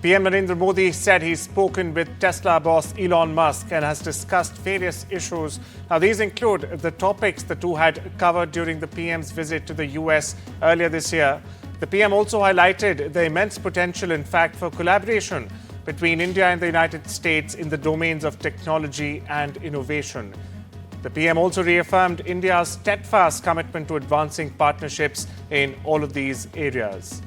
PM Narendra Modi said he's spoken with Tesla boss Elon Musk and has discussed various issues. Now, these include the topics the two had covered during the PM's visit to the US earlier this year. The PM also highlighted the immense potential, in fact, for collaboration between India and the United States in the domains of technology and innovation. The PM also reaffirmed India's steadfast commitment to advancing partnerships in all of these areas.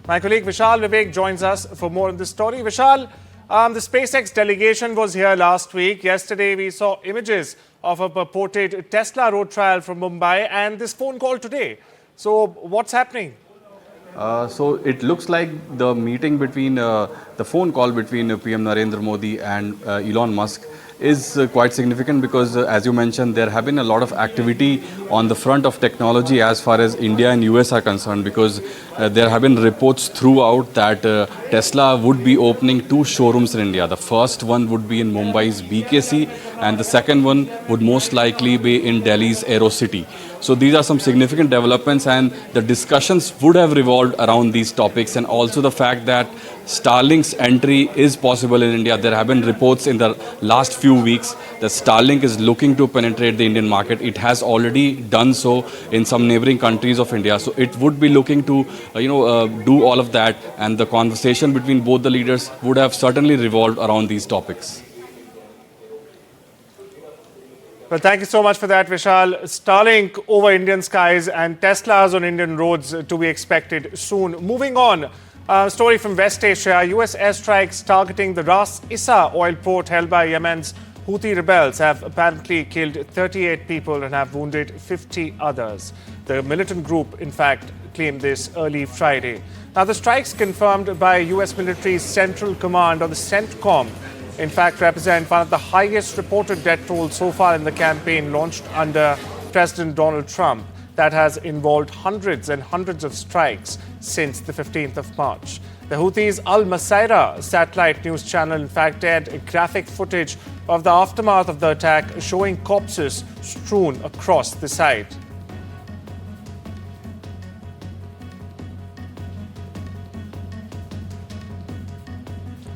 My colleague Vivek joins us for more on this story. Vishal, the SpaceX delegation was here last week. Yesterday, we saw images of a purported Tesla road trial from Mumbai and this phone call today. So what's happening? So it looks like the meeting between the phone call between PM Narendra Modi and Elon Musk is quite significant because as you mentioned, there have been a lot of activity on the front of technology as far as India and US are concerned, because there have been reports throughout that Tesla would be opening 2 showrooms in India. The first one would be in Mumbai's BKC and the second one would most likely be in Delhi's AeroCity. So these are some significant developments, and the discussions would have revolved around these topics, and also the fact that Starlink's entry is possible in India. There have been reports in the last few weeks that Starlink is looking to penetrate the Indian market. It has already done so in some neighboring countries of India. So it would be looking to do all of that, and the conversation between both the leaders would have certainly revolved around these topics. Well, thank you so much for that, Vishal. Starlink over Indian skies and Teslas on Indian roads to be expected soon. Moving on, a story from West Asia. US airstrikes targeting the Ras Issa oil port held by Yemen's Houthi rebels have apparently killed 38 people and have wounded 50 others. The militant group, in fact, claimed this early Friday. Now, the strikes confirmed by US military's Central Command, or the CENTCOM, in fact, represent one of the highest reported death tolls so far in the campaign launched under President Donald Trump that has involved hundreds and hundreds of strikes since the 15th of March. The Houthis' Al Masaira satellite news channel, in fact, aired graphic footage of the aftermath of the attack, showing corpses strewn across the site.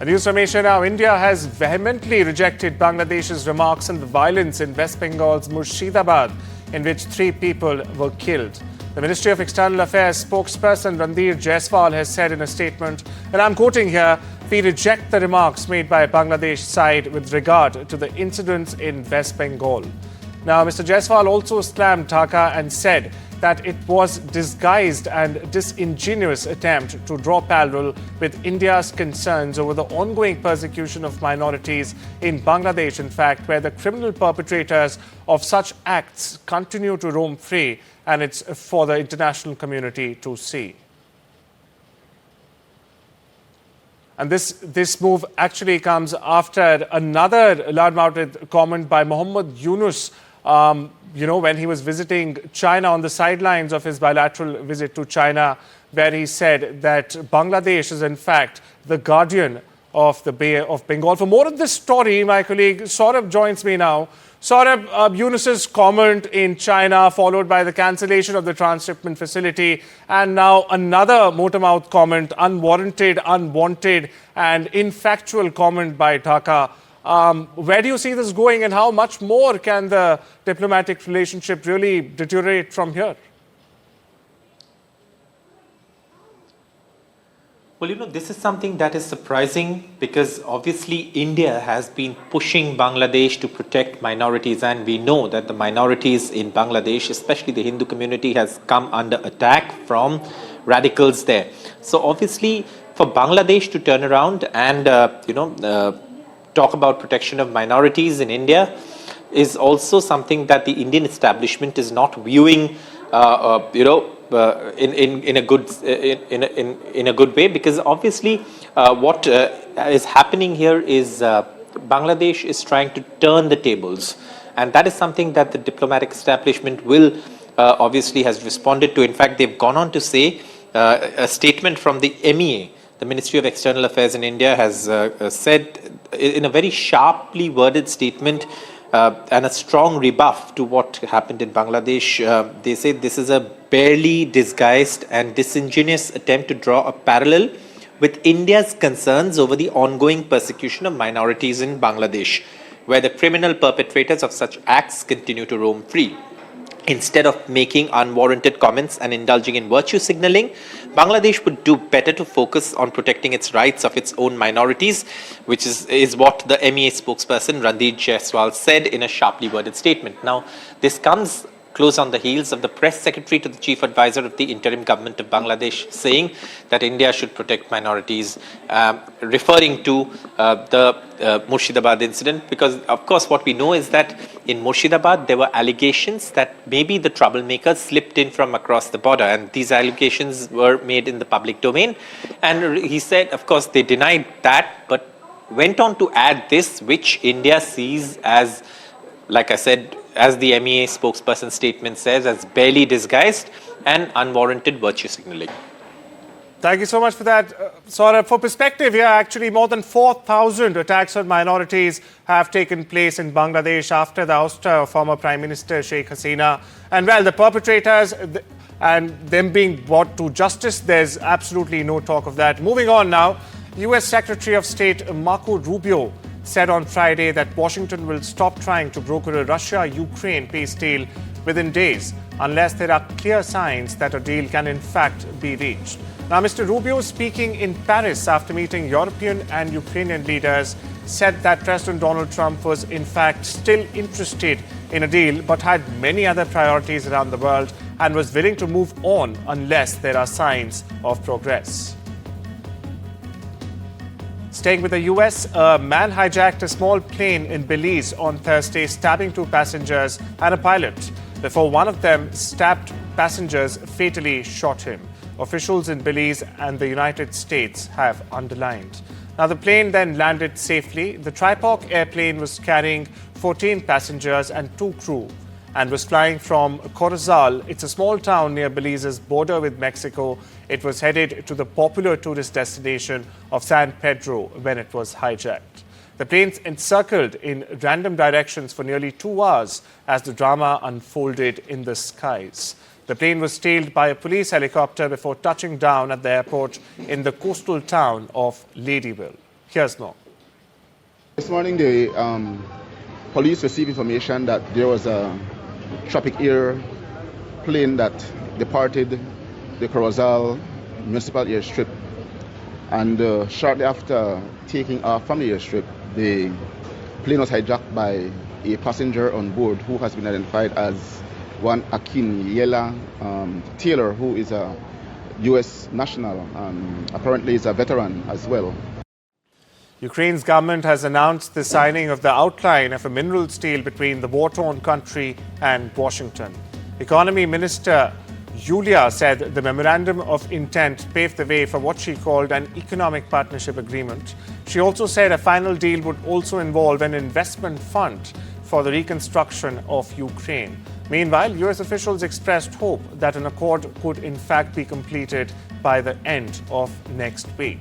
News from Asia now. India has vehemently rejected Bangladesh's remarks on the violence in West Bengal's Murshidabad, in which 3 people were killed. The Ministry of External Affairs spokesperson Ranveer Jaiswal has said in a statement, and I'm quoting here, "We reject the remarks made by Bangladesh side with regard to the incidents in West Bengal." Now, Mr. Jaiswal also slammed Dhaka and said that it was disguised and disingenuous attempt to draw parallel with India's concerns over the ongoing persecution of minorities in Bangladesh, in fact, where the criminal perpetrators of such acts continue to roam free, and it's for the international community to see. And this move actually comes after another loudmouthed comment by Mohammed Yunus, when he was visiting China on the sidelines of his bilateral visit to China, where he said that Bangladesh is in fact the guardian of the Bay of Bengal. For more of this story, my colleague Saurabh joins me now. Saurabh, Yunus's comment in China, followed by the cancellation of the transshipment facility, and now another motor-mouth comment, unwarranted, unwanted, and infactual comment by Dhaka. Where do you see this going, and how much more can the diplomatic relationship really deteriorate from here? Well, this is something that is surprising because obviously India has been pushing Bangladesh to protect minorities, and we know that the minorities in Bangladesh, especially the Hindu community, has come under attack from radicals there. So obviously for Bangladesh to turn around and, talk about protection of minorities in India is also something that the Indian establishment is not viewing, in a good way, because obviously what is happening here is Bangladesh is trying to turn the tables, and that is something that the diplomatic establishment will obviously has responded to. In fact, they've gone on to say a statement from the MEA. The Ministry of External Affairs in India has said in a very sharply worded statement and a strong rebuff to what happened in Bangladesh. They say this is a barely disguised and disingenuous attempt to draw a parallel with India's concerns over the ongoing persecution of minorities in Bangladesh, where the criminal perpetrators of such acts continue to roam free. Instead of making unwarranted comments and indulging in virtue signaling, Bangladesh would do better to focus on protecting its rights of its own minorities, which is what the MEA spokesperson Randeep Jaiswal said in a sharply worded statement. Now, this comes close on the heels of the press secretary to the chief advisor of the interim government of Bangladesh saying that India should protect minorities, referring to the Murshidabad incident, because of course what we know is that in Murshidabad there were allegations that maybe the troublemakers slipped in from across the border, and these allegations were made in the public domain. And he said, of course, they denied that, but went on to add this, which India sees as, like I said, as the MEA spokesperson statement says, as barely disguised and unwarranted virtue signaling. Thank you so much for that. Saurabh, for perspective here, actually more than 4,000 attacks on minorities have taken place in Bangladesh after the ouster of former Prime Minister Sheikh Hasina. And well, the perpetrators and them being brought to justice, there's absolutely no talk of that. Moving on now, US Secretary of State Marco Rubio said on Friday that Washington will stop trying to broker a Russia-Ukraine peace deal within days unless there are clear signs that a deal can in fact be reached. Now, Mr. Rubio, speaking in Paris after meeting European and Ukrainian leaders, said that President Donald Trump was in fact still interested in a deal but had many other priorities around the world and was willing to move on unless there are signs of progress. Staying with the US, a man hijacked a small plane in Belize on Thursday, stabbing 2 passengers and a pilot. Before one of them stabbed passengers fatally shot him. Officials in Belize and the United States have underlined. Now, the plane then landed safely. The Tripok airplane was carrying 14 passengers and 2 crew and was flying from Corozal. It's a small town near Belize's border with Mexico. It was headed to the popular tourist destination of San Pedro when it was hijacked. The planes encircled in random directions for nearly 2 hours as the drama unfolded in the skies. The plane was tailed by a police helicopter before touching down at the airport in the coastal town of Ladyville. Here's more. This morning, the police received information that there was a Tropic Air plane that departed the Corozal Municipal Airstrip, and shortly after taking off from the airstrip, the plane was hijacked by a passenger on board who has been identified as one Akinyela Taylor, who is a U.S. national, apparently is a veteran as well. Ukraine's government has announced the signing of the outline of a minerals deal between the war-torn country and Washington. Economy Minister Yulia said the memorandum of intent paved the way for what she called an economic partnership agreement. She also said a final deal would also involve an investment fund for the reconstruction of Ukraine. Meanwhile, US officials expressed hope that an accord could in fact be completed by the end of next week.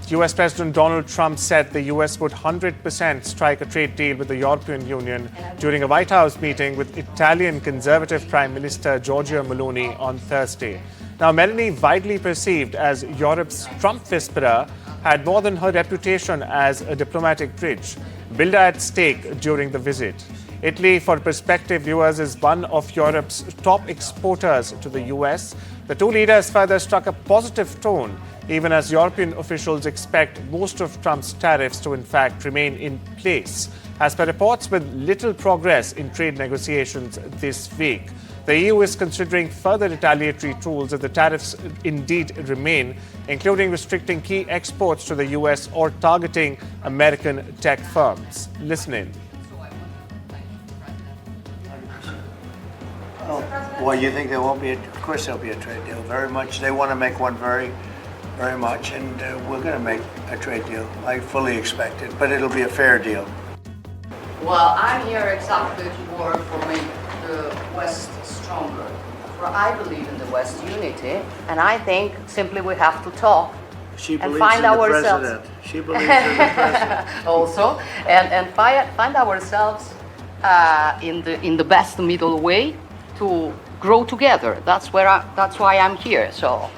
US President Donald Trump said the US would 100% strike a trade deal with the European Union during a White House meeting with Italian Conservative Prime Minister Giorgia Meloni on Thursday. Now, Meloni, widely perceived as Europe's Trump whisperer, had more than her reputation as a diplomatic bridge built at stake during the visit. Italy, for prospective viewers, is one of Europe's top exporters to the US. The two leaders further struck a positive tone, even as European officials expect most of Trump's tariffs to in fact remain in place. As per reports, with little progress in trade negotiations this week, the EU is considering further retaliatory tools if the tariffs indeed remain, including restricting key exports to the US or targeting American tech firms. Listen in. Well, you think there won't be? Of course, there'll be a trade deal. Very much. They want to make one very much, and we're going to make a trade deal. I fully expect it, but it'll be a fair deal. Well, I'm here exactly to work for make the West stronger. For I believe in the West unity, and I think simply we have to talk and find ourselves. President. She believes in the president. Also, and find ourselves in the best middle way to grow together. That's why I'm here. So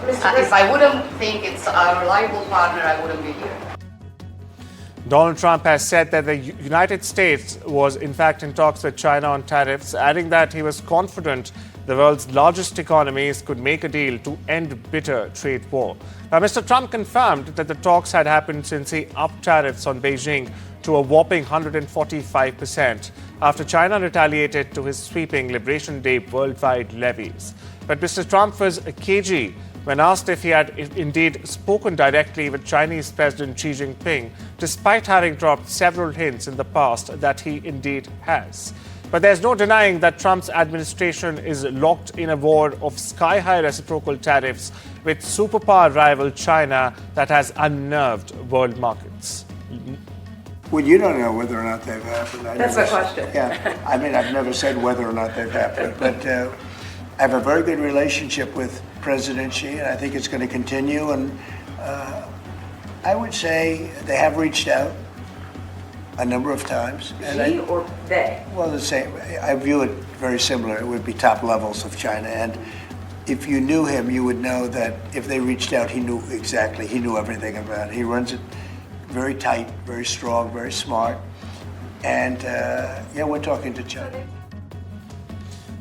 if I wouldn't think it's a reliable partner, I wouldn't be here. Donald Trump has said that the United States was in fact in talks with China on tariffs, adding that he was confident the world's largest economies could make a deal to end bitter trade war. Now, Mr. Trump confirmed that the talks had happened since he upped tariffs on Beijing to a whopping 145% after China retaliated to his sweeping Liberation Day worldwide levies. But Mr. Trump was cagey when asked if he had indeed spoken directly with Chinese President Xi Jinping, despite having dropped several hints in the past that he indeed has. But there's no denying that Trump's administration is locked in a war of sky-high reciprocal tariffs with superpower rival China that has unnerved world markets. Well, you don't know whether or not they've happened. That's my question. Yeah, I mean, I've never said whether or not they've happened, but I have a very good relationship with President Xi, and I think it's going to continue. And I would say they have reached out a number of times. Xi or they? Well, the same. I view it very similar. It would be top levels of China. And if you knew him, you would know that if they reached out, he knew exactly. He knew everything about it. He runs it very tight, very strong, very smart. And yeah, we're talking to China.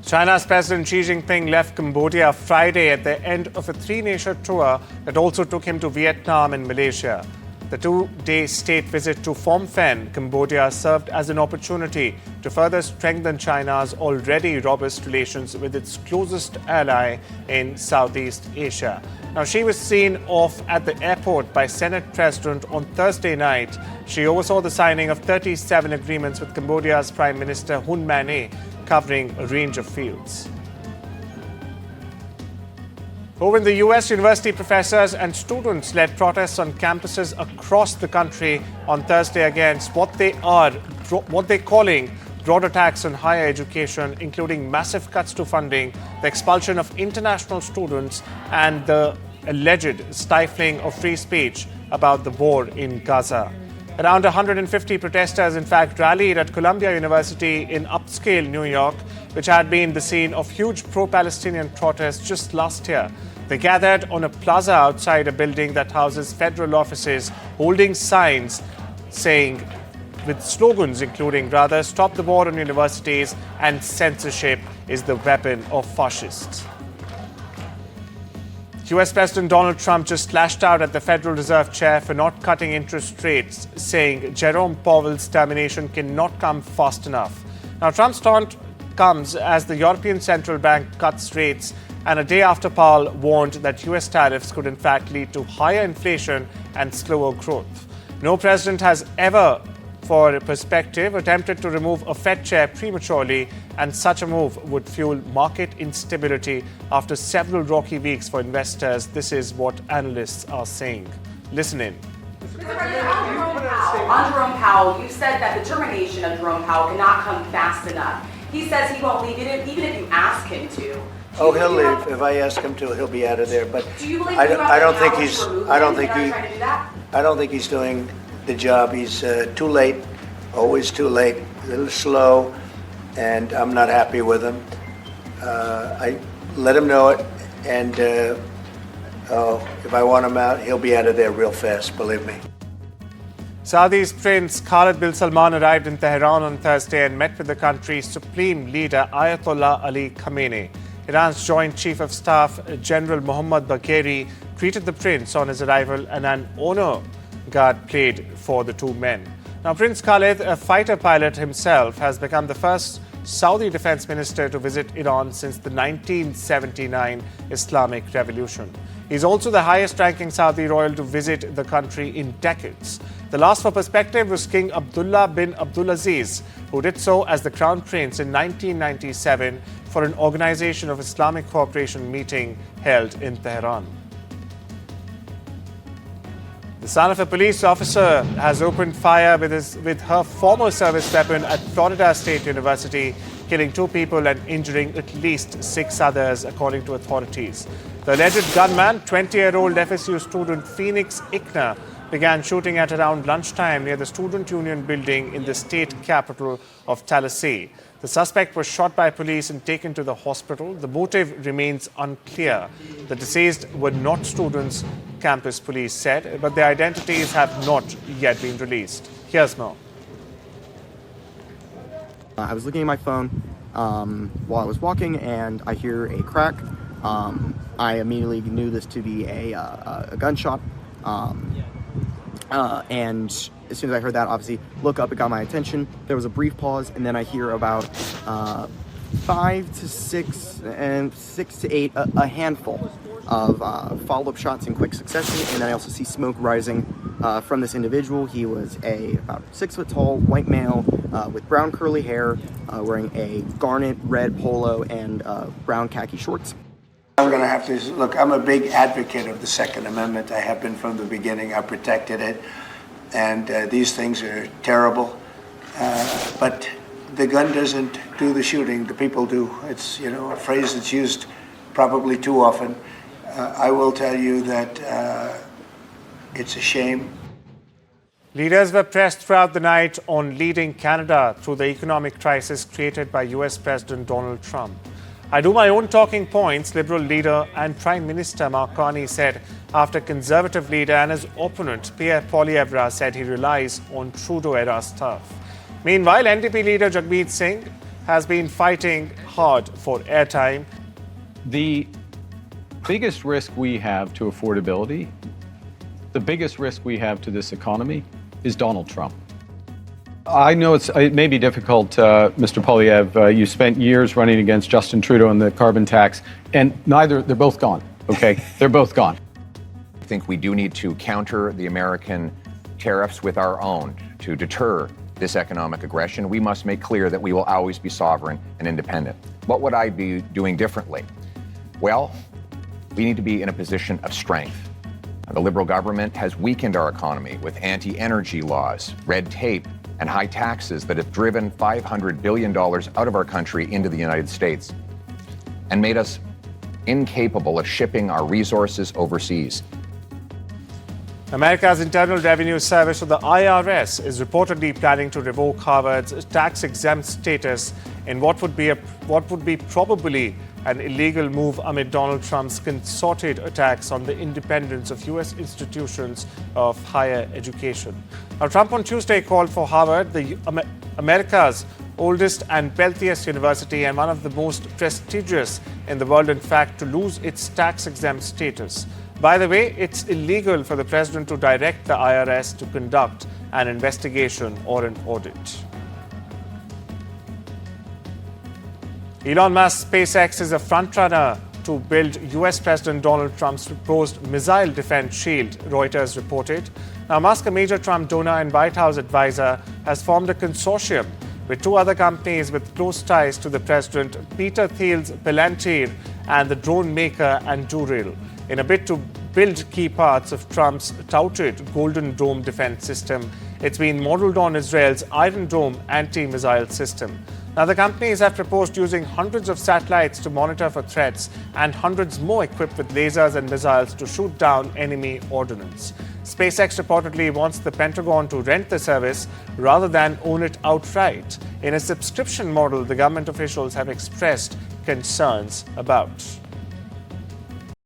China's President Xi Jinping left Cambodia Friday at the end of a three-nation tour that also took him to Vietnam and Malaysia. The two-day state visit to Phnom Penh, Cambodia, served as an opportunity to further strengthen China's already robust relations with its closest ally in Southeast Asia. Now, she was seen off at the airport by Senate President on Thursday night. She oversaw the signing of 37 agreements with Cambodia's Prime Minister Hun Manet, covering a range of fields. Over in the US, university professors and students led protests on campuses across the country on Thursday against what they're calling broad attacks on higher education, including massive cuts to funding, the expulsion of international students, and the alleged stifling of free speech about the war in Gaza. Around 150 protesters, in fact, rallied at Columbia University in upscale New York, which had been the scene of huge pro-Palestinian protests just last year. They gathered on a plaza outside a building that houses federal offices, holding signs saying, with slogans including, rather, stop the war on universities and censorship is the weapon of fascists. US President Donald Trump just lashed out at the Federal Reserve Chair for not cutting interest rates, saying Jerome Powell's termination cannot come fast enough. Now, Trump's taunt comes as the European Central Bank cuts rates, and a day after Powell warned that US tariffs could in fact lead to higher inflation and slower growth. No president has ever, for perspective, attempted to remove a Fed chair prematurely, and such a move would fuel market instability after several rocky weeks for investors. This is what analysts are saying. Listen in. On Jerome Powell, you said that the termination of Jerome Powell cannot come fast enough. He says he won't leave it, even if you ask him to. Oh, he'll leave. If I ask him to, he'll be out of there. But Do you believe I don't think he's. I don't think he. Trying to do that? I don't think he's doing the job. He's too late. Always too late. A little slow, and I'm not happy with him. I let him know it, and if I want him out, he'll be out of there real fast. Believe me. Saudi's Prince Khalid bin Salman arrived in Tehran on Thursday and met with the country's supreme leader Ayatollah Ali Khamenei. Iran's Joint Chief of Staff General Mohammad Bagheri greeted the prince on his arrival, and an honor guard played for the two men. Now, Prince Khalid, a fighter pilot himself, has become the first Saudi defense minister to visit Iran since the 1979 Islamic Revolution. He's also the highest-ranking Saudi royal to visit the country in decades. The last, for perspective, was King Abdullah bin Abdulaziz, who did so as the crown prince in 1997 for an Organization of Islamic Cooperation meeting held in Tehran. The son of a police officer has opened fire with her former service weapon at Florida State University, killing 2 people and injuring at least 6 others, according to authorities. The alleged gunman, 20-year-old FSU student Phoenix Ickner, began shooting at around lunchtime near the Student Union building in the state capital of Talasay. The suspect was shot by police and taken to the hospital. The motive remains unclear. The deceased were not students, campus police said, but their identities have not yet been released. Here's more. I was looking at my phone while I was walking, and I hear a crack. I immediately knew this to be a gunshot. And as soon as I heard that, obviously, look up, it got my attention. There was a brief pause, and then I hear about 5 to 6 and 6 to 8, a handful of follow-up shots in quick succession. And then I also see smoke rising from this individual. He was about 6 foot tall, white male with brown curly hair, wearing a garnet red polo and brown khaki shorts. I'm going to have to look. I'm a big advocate of the Second Amendment. I have been from the beginning. I protected it, and these things are terrible. But the gun doesn't do the shooting. The people do. It's a phrase that's used probably too often. I will tell you that it's a shame. Leaders were pressed throughout the night on leading Canada through the economic crisis created by US President Donald Trump. I do my own talking points, Liberal leader and Prime Minister Mark Carney said after Conservative leader and his opponent Pierre Poilievre said he relies on Trudeau-era stuff. Meanwhile, NDP leader Jagmeet Singh has been fighting hard for airtime. The biggest risk we have to affordability, the biggest risk we have to this economy is Donald Trump. I know it may be difficult, Mr. Poilievre. You spent years running against Justin Trudeau on the carbon tax, and they're both gone, okay? They're both gone. I think we do need to counter the American tariffs with our own to deter this economic aggression. We must make clear that we will always be sovereign and independent. What would I be doing differently? Well, we need to be in a position of strength. The Liberal government has weakened our economy with anti-energy laws, red tape, and high taxes that have driven $500 billion out of our country into the United States and made us incapable of shipping our resources overseas. America's Internal Revenue Service, or the IRS, is reportedly planning to revoke Harvard's tax-exempt status in what would be probably an illegal move amid Donald Trump's concerted attacks on the independence of U.S. institutions of higher education. Now, Trump on Tuesday called for Harvard, America's oldest and wealthiest university and one of the most prestigious in the world, in fact, to lose its tax-exempt status. By the way, it's illegal for the president to direct the IRS to conduct an investigation or an audit. Elon Musk's SpaceX is a frontrunner to build US President Donald Trump's proposed missile defense shield, Reuters reported. Now, Musk, a major Trump donor and White House advisor, has formed a consortium with 2 other companies with close ties to the president, Peter Thiel's Palantir and the drone maker Anduril, in a bid to build key parts of Trump's touted Golden Dome defense system. It's been modeled on Israel's Iron Dome anti-missile system. Now, the companies have proposed using hundreds of satellites to monitor for threats and hundreds more equipped with lasers and missiles to shoot down enemy ordnance. SpaceX reportedly wants the Pentagon to rent the service rather than own it outright, in a subscription model the government officials have expressed concerns about.